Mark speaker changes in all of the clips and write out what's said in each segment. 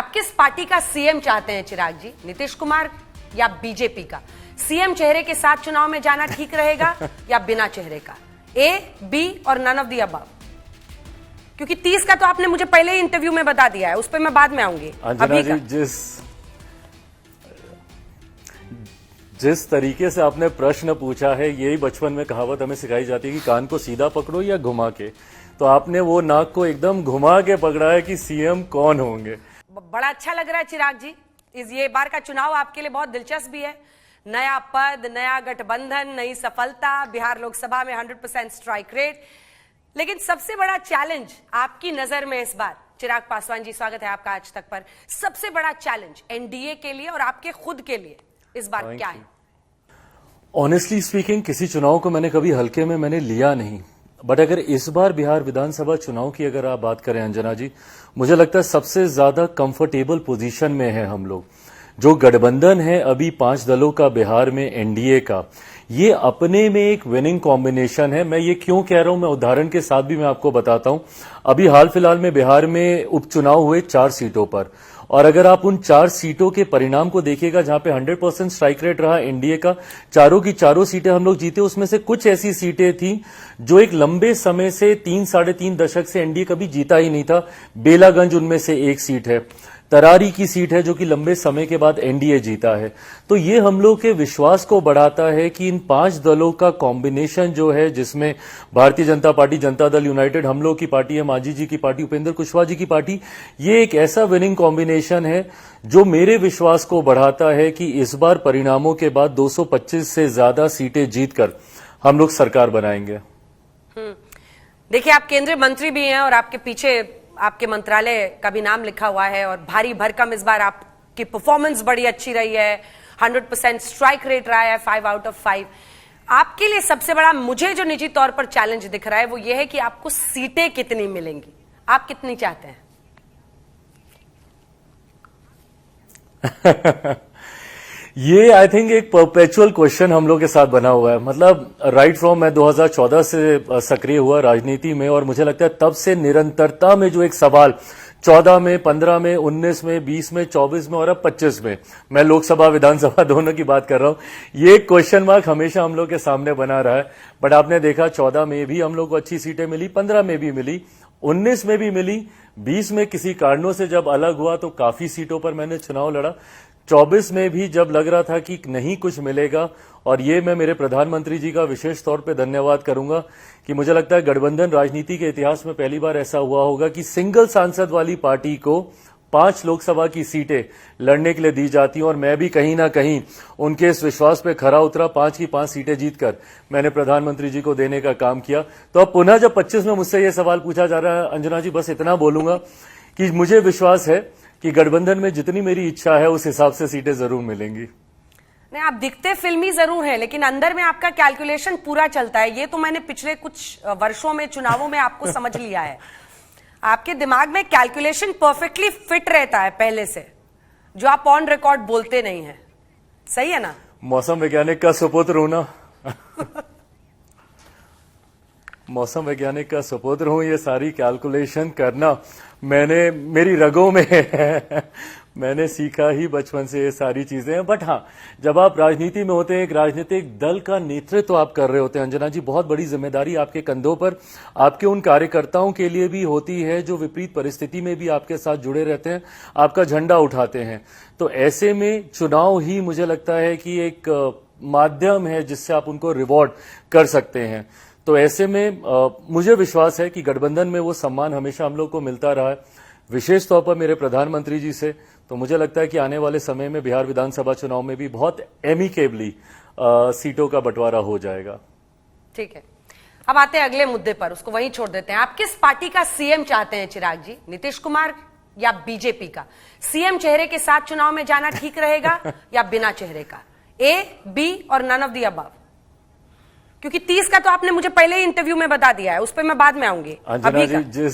Speaker 1: आप किस पार्टी का सीएम चाहते हैं चिराग जी? नीतीश कुमार या बीजेपी का? सीएम चेहरे के साथ चुनाव में जाना ठीक रहेगा या बिना चेहरे का? ए, बी और नन ऑफ द अबव? क्योंकि 30 का तो आपने मुझे पहले ही इंटरव्यू में बता दिया है, उस पर मैं बाद में आऊंगी।
Speaker 2: अंजना जी, जिस तरीके से आपने प्रश्न पूछा है, यही बचपन में कहावत हमें सिखाई जाती है कि कान को सीधा पकड़ो या घुमा के, तो आपने वो नाक को एकदम घुमा के पकड़ा है कि सीएम कौन होंगे।
Speaker 1: बड़ा अच्छा लग रहा है चिराग जी, ये बार का चुनाव आपके लिए बहुत दिलचस्प भी है। नया पद, नया गठबंधन, नई सफलता, बिहार लोकसभा में 100% स्ट्राइक रेट। लेकिन सबसे बड़ा चैलेंज आपकी नजर में इस बार, चिराग पासवान जी स्वागत है आपका आज तक पर, सबसे बड़ा चैलेंज एनडीए के लिए और आपके खुद के लिए इस बार क्या है?
Speaker 2: ऑनेस्टली स्पीकिंग, किसी चुनाव को मैंने कभी हल्के में लिया नहीं, बट अगर इस बार बिहार विधानसभा चुनाव की अगर आप बात करें अंजना जी, मुझे लगता है सबसे ज्यादा कंफर्टेबल पोजीशन में है हम लोग। जो गठबंधन है अभी 5 दलों का बिहार में एनडीए का, ये अपने में एक विनिंग कॉम्बिनेशन है। मैं ये क्यों कह रहा हूं, मैं उदाहरण के साथ भी मैं आपको बताता हूं। अभी हाल फिलहाल में बिहार में उपचुनाव हुए 4 सीटों पर, और अगर आप उन 4 सीटों के परिणाम को देखिएगा जहां पे 100% स्ट्राइक रेट रहा एनडीए का, चारों की चारों सीटें हम लोग जीते। उसमें से कुछ ऐसी सीटें थी जो एक लंबे समय से 3-3.5 दशक से एनडीए कभी जीता ही नहीं था। बेलागंज उनमें से एक सीट है, तरारी की सीट है जो कि लंबे समय के बाद एनडीए जीता है। तो ये हम लोग के विश्वास को बढ़ाता है कि इन 5 दलों का कॉम्बिनेशन जो है, जिसमें भारतीय जनता पार्टी, जनता दल यूनाइटेड, हम लोग की पार्टी है, मांझी जी की पार्टी, उपेंद्र कुशवाहा जी की पार्टी, ये एक ऐसा विनिंग कॉम्बिनेशन है जो मेरे विश्वास को बढ़ाता है कि इस बार परिणामों के बाद 225 से ज्यादा सीटें जीतकर हम लोग सरकार बनाएंगे।
Speaker 1: देखिए, आप केंद्रीय मंत्री भी हैं और आपके पीछे आपके मंत्रालय का भी नाम लिखा हुआ है, और भारी भरकम इस बार आपकी परफॉर्मेंस बड़ी अच्छी रही है। 100% स्ट्राइक रेट रहा है, 5 आउट ऑफ 5। आपके लिए सबसे बड़ा, मुझे जो निजी तौर पर चैलेंज दिख रहा है, वो ये है कि आपको सीटें कितनी मिलेंगी, आप कितनी चाहते हैं?
Speaker 2: ये आई थिंक एक परपेचुअल क्वेश्चन हम लोग के साथ बना हुआ है। मतलब राइट फ्रॉम मैं 2014 से सक्रिय हुआ राजनीति में, और मुझे लगता है तब से निरंतरता में जो एक सवाल 14 में, 15 में, 19 में, 20 में, 24 में और अब 25 में, मैं लोकसभा विधानसभा दोनों की बात कर रहा हूं, ये क्वेश्चन मार्क हमेशा हम लोग के सामने बना रहा है। बट आपने देखा 14 में भी हम लोग को अच्छी सीटें मिली, 15 में भी मिली, 19 में भी मिली, 20 में किसी कारणों से जब अलग हुआ तो काफी सीटों पर मैंने चुनाव लड़ा, 24 में भी जब लग रहा था कि नहीं कुछ मिलेगा। और ये मैं मेरे प्रधानमंत्री जी का विशेष तौर पे धन्यवाद करूंगा कि मुझे लगता है गठबंधन राजनीति के इतिहास में पहली बार ऐसा हुआ होगा कि सिंगल सांसद वाली पार्टी को 5 लोकसभा की सीटें लड़ने के लिए दी जाती हैं, और मैं भी कहीं ना कहीं उनके इस विश्वास पे खरा उतरा। 5 की 5 सीटें जीतकर मैंने प्रधानमंत्री जी को देने का काम किया। तो अब पुनः जब 25 में मुझसे ये सवाल पूछा जा रहा है अंजना जी, बस इतना बोलूंगा कि मुझे विश्वास है कि गठबंधन में जितनी मेरी इच्छा है उस हिसाब से सीटें जरूर मिलेंगी।
Speaker 1: नहीं, आप दिखते फिल्मी जरूर हैं, लेकिन अंदर में आपका कैलकुलेशन पूरा चलता है। ये तो मैंने पिछले कुछ वर्षों में चुनावों में आपको समझ लिया है। आपके दिमाग में कैलकुलेशन परफेक्टली फिट रहता है पहले से, जो आप ऑन रिकॉर्ड बोलते नहीं है। सही है ना?
Speaker 2: मौसम वैज्ञानिक का सुपुत्र हूं ना मौसम वैज्ञानिक का सुपुत्र हूं, ये सारी कैलकुलेशन करना मेरी रगों में है। मैंने सीखा ही बचपन से ये सारी चीजें हैं। बट हाँ, जब आप राजनीति में होते हैं, एक राजनीतिक दल का नेतृत्व आप कर रहे होते हैं अंजना जी, बहुत बड़ी जिम्मेदारी आपके कंधों पर, आपके उन कार्यकर्ताओं के लिए भी होती है जो विपरीत परिस्थिति में भी आपके साथ जुड़े रहते हैं, आपका झंडा उठाते हैं। तो ऐसे में चुनाव ही मुझे लगता है कि एक माध्यम है जिससे आप उनको रिवॉर्ड कर सकते हैं। तो ऐसे में मुझे विश्वास है कि गठबंधन में वो सम्मान हमेशा हम लोग को मिलता रहा है, विशेष तौर पर मेरे प्रधानमंत्री जी से। तो मुझे लगता है कि आने वाले समय में बिहार विधानसभा चुनाव में भी बहुत एमिकेबली सीटों का बंटवारा हो जाएगा।
Speaker 1: ठीक है, अब आते हैं अगले मुद्दे पर, उसको वहीं छोड़ देते हैं। आप किस पार्टी का सीएम चाहते हैं चिराग जी? नीतीश कुमार या बीजेपी का? सीएम चेहरे के साथ चुनाव में जाना ठीक रहेगा या बिना चेहरे का? ए, बी और नन ऑफ द अबव? क्योंकि 30 का तो आपने मुझे पहले ही इंटरव्यू में बता दिया है, उस पर मैं बाद में आऊंगी।
Speaker 2: अंजना जी,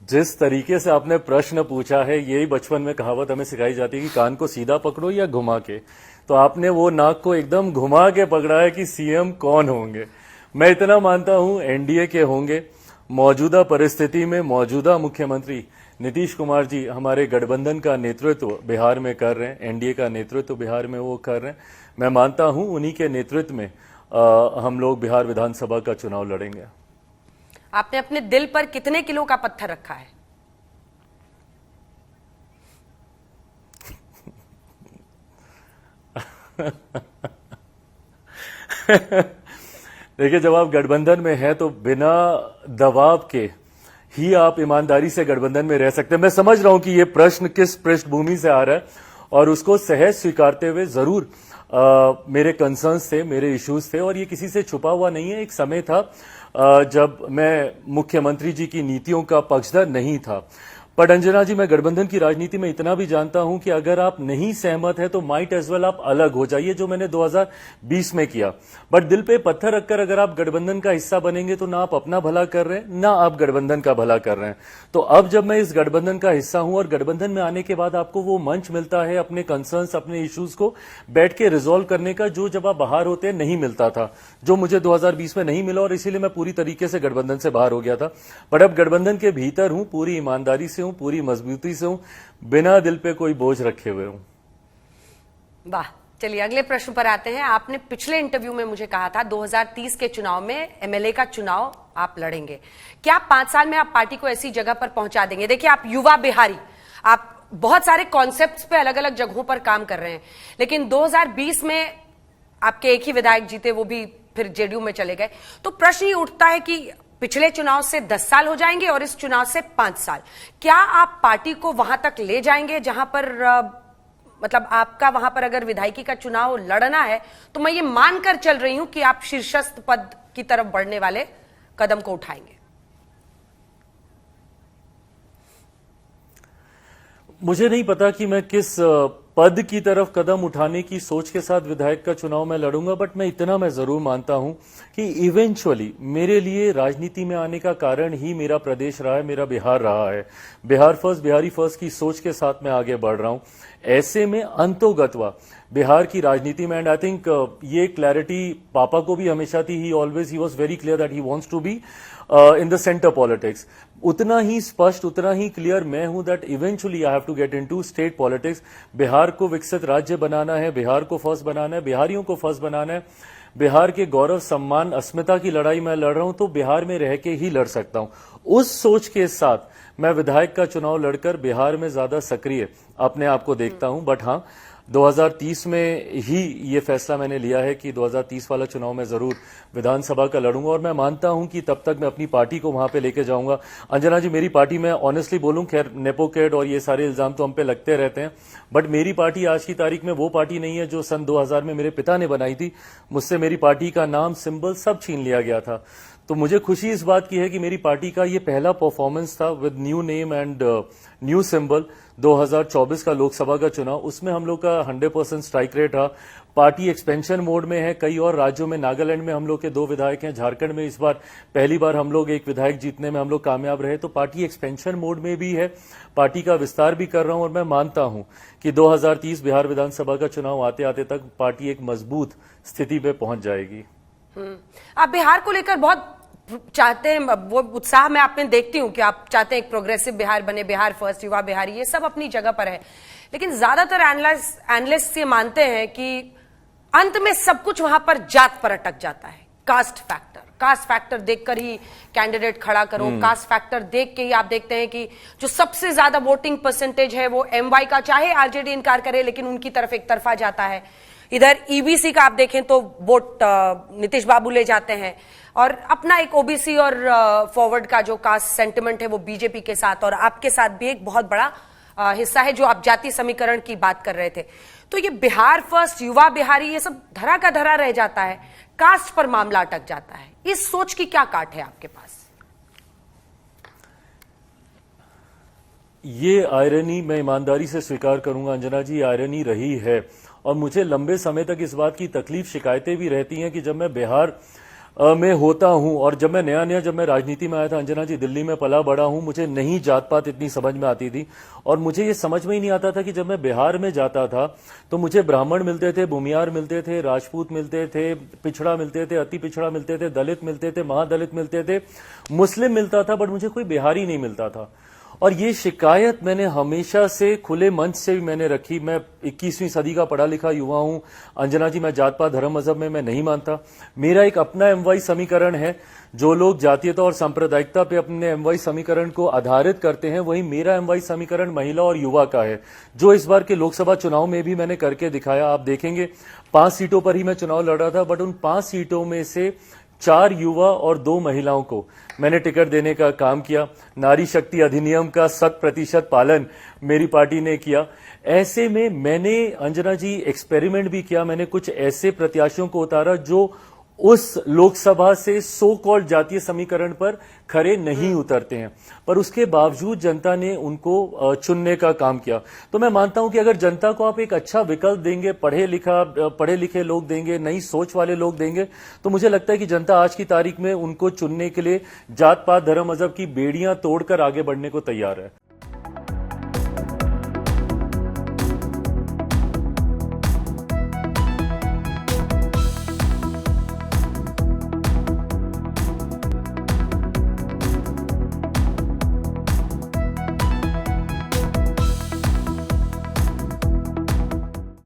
Speaker 2: जिस तरीके से आपने प्रश्न पूछा है, यही बचपन में कहावत हमें सिखाई जाती है कि कान को सीधा पकड़ो या घुमा के, तो आपने वो नाक को एकदम घुमा के पकड़ा है कि सीएम कौन होंगे। मैं इतना मानता हूं एनडीए के होंगे, मौजूदा परिस्थिति में मौजूदा मुख्यमंत्री नीतीश कुमार जी हमारे गठबंधन का नेतृत्व बिहार में कर रहे हैं, एनडीए का नेतृत्व बिहार में वो कर रहे हैं। मैं मानता हूं उन्हीं के नेतृत्व में हम लोग बिहार विधानसभा का चुनाव लड़ेंगे।
Speaker 1: आपने अपने दिल पर कितने किलो का पत्थर रखा है?
Speaker 2: देखिए, जब आप गठबंधन में हैं तो बिना दबाव के ही आप ईमानदारी से गठबंधन में रह सकते हैं। मैं समझ रहा हूं कि ये प्रश्न किस पृष्ठभूमि से आ रहा है और उसको सहज स्वीकारते हुए जरूर मेरे कंसर्न्स थे, मेरे इश्यूज थे और ये किसी से छुपा हुआ नहीं है। एक समय था जब मैं मुख्यमंत्री जी की नीतियों का पक्षधर नहीं था। पर अंजना जी, मैं गठबंधन की राजनीति में इतना भी जानता हूं कि अगर आप नहीं सहमत है तो माइट एज वेल आप अलग हो जाइए, जो मैंने 2020 में किया। बट दिल पे पत्थर रखकर अगर आप गठबंधन का हिस्सा बनेंगे तो ना आप अपना भला कर रहे हैं, ना आप गठबंधन का भला कर रहे हैं। तो अब जब मैं इस गठबंधन का हिस्सा हूं और गठबंधन में आने के बाद आपको वो मंच मिलता है अपने कंसर्न्स, अपने इश्यूज को बैठ के रिजॉल्व करने का, जो जब आप बाहर होते हैं नहीं मिलता था, जो मुझे 2020 में नहीं मिला और इसीलिए मैं पूरी तरीके से गठबंधन से बाहर हो गया था। बट अब गठबंधन के भीतर हूं, पूरी ईमानदारी से हूं, पूरी मजबूती से हूं, बिना दिल पे कोई बोझ रखे हुए हूं।
Speaker 1: वाह, चलिए अगले प्रश्न पर आते हैं। आपने पिछले इंटरव्यू में मुझे कहा था 2030 के चुनाव में एमएलए का चुनाव आप लड़ेंगे। क्या 5 साल में आप पार्टी को ऐसी जगह पर पहुंचा देंगे? देखिए, आप युवा बिहारी, आप बहुत सारे कॉन्सेप्ट्स पे अलग अलग जगहों पर काम कर रहे हैं, लेकिन 2020 में आपके एक ही विधायक जीते, वो भी फिर जेडीयू में चले गए। तो प्रश्न ये उठता है कि पिछले चुनाव से 10 साल हो जाएंगे और इस चुनाव से 5 साल, क्या आप पार्टी को वहां तक ले जाएंगे जहां पर मतलब आपका वहां पर अगर विधायकी का चुनाव लड़ना है तो मैं ये मानकर चल रही हूं कि आप शीर्षस्थ पद की तरफ बढ़ने वाले कदम को उठाएंगे?
Speaker 2: मुझे नहीं पता कि मैं किस पद की तरफ कदम उठाने की सोच के साथ विधायक का चुनाव मैं लड़ूंगा, बट मैं इतना मैं जरूर मानता हूं कि इवेंचुअली मेरे लिए राजनीति में आने का कारण ही मेरा प्रदेश रहा है, मेरा बिहार रहा है। बिहार फर्स्ट, बिहारी फर्स्ट की सोच के साथ मैं आगे बढ़ रहा हूं। ऐसे में अंतोगत्वा बिहार की राजनीति में, एंड आई थिंक ये क्लैरिटी पापा को भी हमेशा थी, he was very clear that he wants to be in the centre politics. उतना ही स्पष्ट, उतना ही क्लियर मैं हूं that eventually I have to get into state politics. Bihar को विकसित राज्य बनाना है, बिहार को फर्स्ट बनाना है, बिहारियों को फर्स्ट बनाना है। बिहार के गौरव, सम्मान, अस्मिता की लड़ाई मैं लड़ रहा हूं तो बिहार में रह के ही लड़ सकता हूं। उस सोच के साथ मैं विधायक का चुनाव लड़कर बिहार में ज्यादा सक्रिय अपने आप को देखता हूं। बट हाँ, 2030 में ही ये फैसला मैंने लिया है कि 2030 वाला चुनाव मैं जरूर विधानसभा का लड़ूंगा और मैं मानता हूं कि तब तक मैं अपनी पार्टी को वहां पे लेके जाऊंगा। अंजना जी, मेरी पार्टी में ऑनेस्टली बोलूं, खैर नेपोकेड और ये सारे इल्जाम तो हम पे लगते रहते हैं, बट मेरी पार्टी आज की तारीख में वो पार्टी नहीं है जो सन 2000 में मेरे पिता ने बनाई थी। मुझसे मेरी पार्टी का नाम, सिंबल सब छीन लिया गया था। तो मुझे खुशी इस बात की है कि मेरी पार्टी का ये पहला परफॉर्मेंस था with new name and new symbol. 2024 का लोकसभा का चुनाव, उसमें हम लोग का 100% स्ट्राइक रेट रहा। पार्टी एक्सपेंशन मोड में है, कई और राज्यों में, नागालैंड में हम लोग के 2 विधायक हैं, झारखंड में इस बार पहली बार हम लोग एक विधायक जीतने में हम लोग कामयाब रहे। तो पार्टी एक्सपेंशन मोड में भी है, पार्टी का विस्तार भी कर रहा हूं और मैं मानता हूं कि 2030 बिहार विधानसभा का चुनाव आते आते तक पार्टी एक मजबूत स्थिति पे पहुंच जाएगी।
Speaker 1: आप बिहार को लेकर बहुत चाहते हैं, वो उत्साह मैं आप में देखती हूं कि आप चाहते हैं एक प्रोग्रेसिव बिहार बने, बिहार फर्स्ट, युवा बिहारी, ये सब अपनी जगह पर है। लेकिन ज्यादातर एनालिस्ट ये मानते हैं कि अंत में सब कुछ वहां पर जात पर अटक जाता है। कास्ट फैक्टर देखकर ही कैंडिडेट खड़ा करो, कास्ट फैक्टर देख के ही आप देखते हैं कि जो सबसे ज्यादा वोटिंग परसेंटेज है वो एमवाई का, चाहे आरजेडी इनकार करे लेकिन उनकी तरफ एक तरफा जाता है। इधर ईबीसी का आप देखें तो वोट नीतीश बाबू ले जाते हैं और अपना एक ओबीसी और फॉरवर्ड का जो कास्ट सेंटिमेंट है वो बीजेपी के साथ, और आपके साथ भी एक बहुत बड़ा हिस्सा है जो आप जाति समीकरण की बात कर रहे थे। तो ये बिहार फर्स्ट, युवा बिहारी, ये सब धरा का धरा रह जाता है, कास्ट पर मामला अटक जाता है। इस सोच की क्या काट है आपके पास?
Speaker 2: ये आयरनी मैं ईमानदारी से स्वीकार करूंगा अंजना जी, आयरनी रही है और मुझे लंबे समय तक इस बात की तकलीफ, शिकायतें भी रहती हैं कि जब मैं बिहार में होता हूं, और जब मैं नया जब मैं राजनीति में आया था अंजना जी, दिल्ली में पला बड़ा हूं, मुझे नहीं जात पात इतनी समझ में आती थी, और मुझे ये समझ में ही नहीं आता था कि जब मैं बिहार में जाता था तो मुझे ब्राह्मण मिलते थे, भूमियार मिलते थे, राजपूत मिलते थे, पिछड़ा मिलते थे, अति पिछड़ा मिलते थे, दलित मिलते थे, महादलित मिलते थे, मुस्लिम मिलता था, बट मुझे कोई बिहारी नहीं मिलता था। और ये शिकायत मैंने हमेशा से खुले मंच से भी मैंने रखी। मैं 21वीं सदी का पढ़ा लिखा युवा हूं अंजना जी, मैं जात पात धर्म मजहब में मैं नहीं मानता। मेरा एक अपना एमवाई समीकरण है। जो लोग जातीयता और सांप्रदायिकता पे अपने एमवाई समीकरण को आधारित करते हैं, वही मेरा एमवाई समीकरण महिला और युवा का है, जो इस बार के लोकसभा चुनाव में भी मैंने करके दिखाया। आप देखेंगे 5 सीटों पर ही मैं चुनाव लड़ा था, बट उन 5 सीटों में से 4 युवा और 2 महिलाओं को मैंने टिकट देने का काम किया। नारी शक्ति अधिनियम का 100% पालन मेरी पार्टी ने किया। ऐसे में मैंने अंजना जी एक्सपेरिमेंट भी किया। मैंने कुछ ऐसे प्रत्याशियों को उतारा जो उस लोकसभा से सो कॉल्ड जातीय समीकरण पर खरे नहीं उतरते हैं, पर उसके बावजूद जनता ने उनको चुनने का काम किया। तो मैं मानता हूं कि अगर जनता को आप एक अच्छा विकल्प देंगे, पढ़े लिखे लोग देंगे, नई सोच वाले लोग देंगे, तो मुझे लगता है कि जनता आज की तारीख में उनको चुनने के लिए जात पात धर्म मजहब की बेड़ियां तोड़कर आगे बढ़ने को तैयार है।